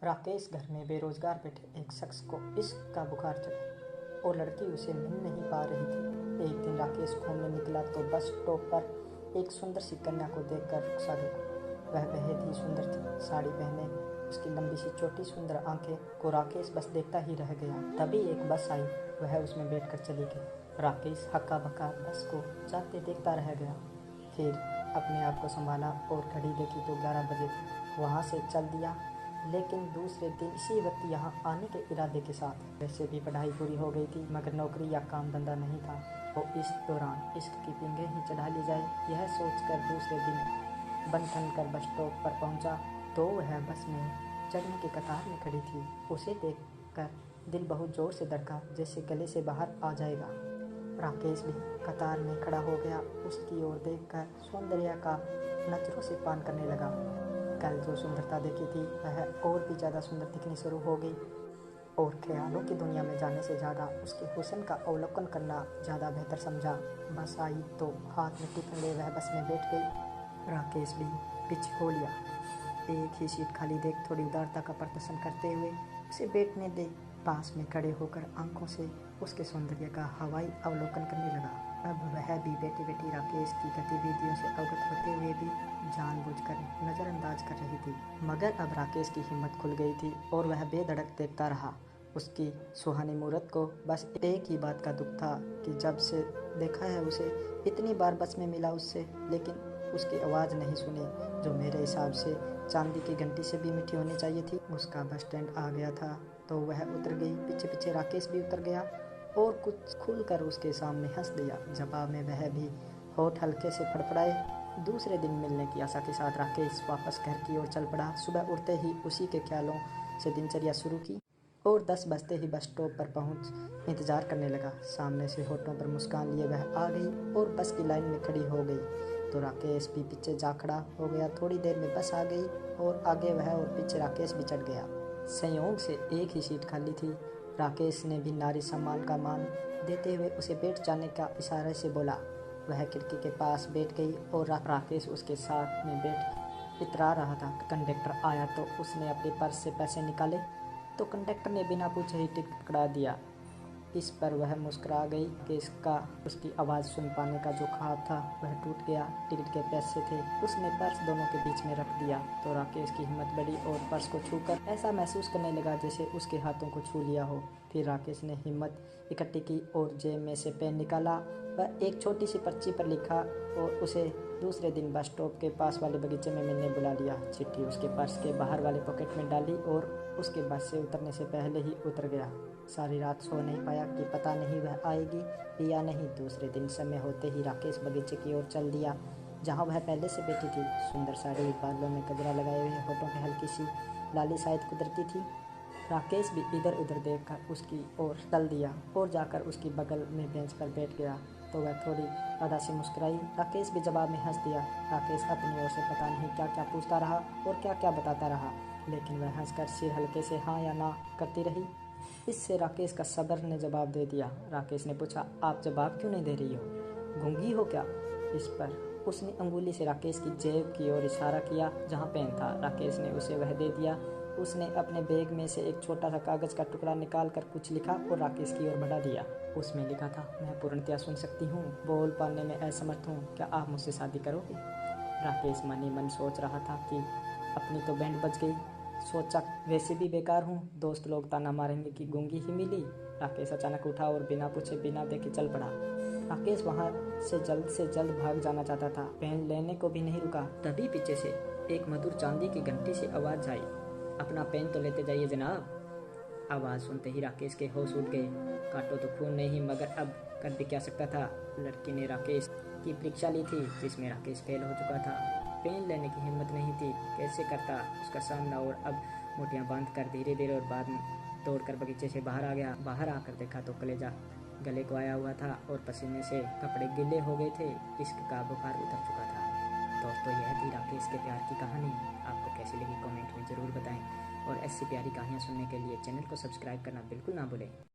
राकेश घर में बेरोजगार बैठे एक शख्स को इश्क का बुखार चढ़ा और लड़की उसे मिल नहीं पा रही थी। एक दिन राकेश घूमने निकला तो बस स्टॉप पर एक सुंदर सी कन्या को देखकर रुखसा गया। वह बेहद ही सुंदर थी, साड़ी पहने, उसकी लंबी सी छोटी सुंदर आंखें को राकेश बस देखता ही रह गया। तभी एक बस आई, वह उसमें बैठकर चली गई। राकेश हक्का बक्का बस को जाते देखता रह गया। फिर अपने आप को संभाला और घड़ी देखी तो 11 बजे थी। वहाँ से चल दिया, लेकिन दूसरे दिन इसी वक्त यहाँ आने के इरादे के साथ। वैसे भी पढ़ाई पूरी हो गई थी, मगर नौकरी या काम धंधा नहीं था। वो इस दौरान इश्क की पींगे ही चढ़ा ली जाए, यह सोचकर दूसरे दिन बन ठन कर बस स्टॉप पर पहुँचा तो वह बस में चढ़ने की कतार में खड़ी थी। उसे देखकर दिल बहुत जोर से धड़का, जैसे गले से बाहर आ जाएगा। राकेश भी कतार में खड़ा हो गया। उसकी ओर देखकर सौंदर्य का नजरों से पान करने लगा। कल जो सुंदरता देखी थी वह और भी ज़्यादा सुंदर दिखनी शुरू हो गई और ख्यालों की दुनिया में जाने से ज़्यादा उसके हुस्न का अवलोकन करना ज़्यादा बेहतर समझा। बस आई तो हाथ में टिफिन ले वह बस में बैठ गई। राकेश भी पीछे हो लिया। एक ही सीट खाली देख थोड़ी उदारता का प्रदर्शन करते हुए उसे बैठने दे। पास में खड़े होकर आंखों से उसके सौंदर्य का हवाई अवलोकन करने लगा। अब वह भी बैठी बैठी राकेश की गतिविधियों से अवगत होते हुए भी जानबूझकर नज़रअंदाज कर रही थी। मगर अब राकेश की हिम्मत खुल गई थी और वह बेधड़क देखता रहा उसकी सुहानी मूरत को। बस एक ही बात का दुख था कि जब से देखा है उसे, इतनी बार बस में मिला उससे, लेकिन उसकी आवाज़ नहीं सुनी, जो मेरे हिसाब से चांदी की घंटी से भी मीठी होनी चाहिए थी। उसका बस स्टैंड आ गया था तो वह उतर गई। पीछे पीछे राकेश भी उतर गया और कुछ खुलकर उसके सामने हंस दिया। जवाब में वह भी होठ हल्के से फड़फड़ाए। दूसरे दिन मिलने की आशा के साथ राकेश वापस घर की ओर चल पड़ा। सुबह उठते ही उसी के ख्यालों से दिनचर्या शुरू की और 10 बजते ही बस स्टॉप पर पहुंच इंतजार करने लगा। सामने से होठों पर मुस्कान लिए वह आ गई और बस की लाइन में खड़ी हो गई तो राकेश भी पीछे जा खड़ा हो गया। थोड़ी देर में बस आ गई और आगे वह और पीछे राकेश भी चढ़ गया। संयोग से एक ही सीट खाली थी। राकेश ने भी नारी सम्मान का मान देते हुए उसे बैठ जाने का इशारे से बोला। वह खिड़की के पास बैठ गई और राकेश उसके साथ में बैठ इतरा रहा था। कंडक्टर आया तो उसने अपने पर्स से पैसे निकाले तो कंडक्टर ने बिना पूछे ही टिकट पकड़ा दिया। इस पर वह मुस्कुरा गई कि इसका उसकी आवाज़ सुन पाने का जो ख्वाब था वह टूट गया। टिकट के पैसे थे, उसने पर्स दोनों के बीच में रख दिया तो राकेश की हिम्मत बढ़ी और पर्स को छूकर ऐसा महसूस करने लगा जैसे उसके हाथों को छू लिया हो। फिर राकेश ने हिम्मत इकट्ठी की और जेब में से पेन निकाला। वह एक छोटी सी पर्ची पर लिखा और उसे दूसरे दिन बस स्टॉप के पास वाले बगीचे में मिलने बुला लिया। चिट्ठी उसके पर्स के बाहर वाले पॉकेट में डाली और उसके बस से उतरने से पहले ही उतर गया। सारी रात सो नहीं पाया कि पता नहीं वह आएगी या नहीं। दूसरे दिन समय होते ही राकेश बगीचे की ओर चल दिया जहाँ वह पहले से बैठी थी। सुंदर साड़ी, बालों में गजरा लगाए हुए, होठों पे हल्की सी लाली शायद कुदरती थी। राकेश भी इधर उधर देखकर उसकी ओर चल दिया और जाकर उसकी बगल में बेंच पर बैठ गया तो वह थोड़ी अदा से मुस्कुराई। राकेश भी जवाब में हंस दिया। राकेश अपनी ओर से पता नहीं क्या क्या पूछता रहा और क्या क्या बताता रहा, लेकिन वह हंसकर सिर हल्के से हाँ या ना करती रही। इससे राकेश का सब्र ने जवाब दे दिया। राकेश ने पूछा, आप जवाब क्यों नहीं दे रही हो, गूंगी हो क्या? इस पर उसने अंगुली से राकेश की जेब की ओर इशारा किया जहाँ पेन था। राकेश ने उसे वह दे दिया। उसने अपने बैग में से एक छोटा सा कागज़ का टुकड़ा निकाल कर कुछ लिखा और राकेश की ओर बढ़ा दिया। उसमें लिखा था, मैं पूर्णतया सुन सकती हूँ, बोल पाने में असमर्थ हूँ, क्या आप मुझसे शादी करोगे? राकेश मन ही मन सोच रहा था कि अपनी तो बैंड बज गई। सोचा वैसे भी बेकार हूँ, दोस्त लोग ताना मारेंगे कि गूंगी ही मिली। राकेश अचानक उठा और बिना पूछे बिना देखे चल पड़ा। राकेश वहाँ से जल्द भाग जाना चाहता था, पेन लेने को भी नहीं रुका। तभी पीछे से एक मधुर चांदी की घंटी से आवाज़ आई, अपना पेन तो लेते जाइए जनाब। आवाज़ सुनते ही राकेश के होश उड़ गए। काटो तो खून नहीं, मगर अब कर भी क्या सकता था। लड़की ने राकेश की परीक्षा ली थी जिसमें राकेश फेल हो चुका था। पेन लेने की हिम्मत नहीं थी, कैसे करता उसका सामना। और अब मोटियाँ बांध कर धीरे धीरे और बाद में दौड़कर बगीचे से बाहर आ गया। बाहर आकर देखा तो कलेजा गले को आया हुआ था और पसीने से कपड़े गीले हो गए थे। इश्क का बुखार उतर चुका था। दोस्तों, यह थी राकेश के प्यार की कहानी। आपको कैसी लगी कमेंट में ज़रूर बताएं और ऐसी प्यारी कहानियाँ सुनने के लिए चैनल को सब्सक्राइब करना बिल्कुल ना भूलें।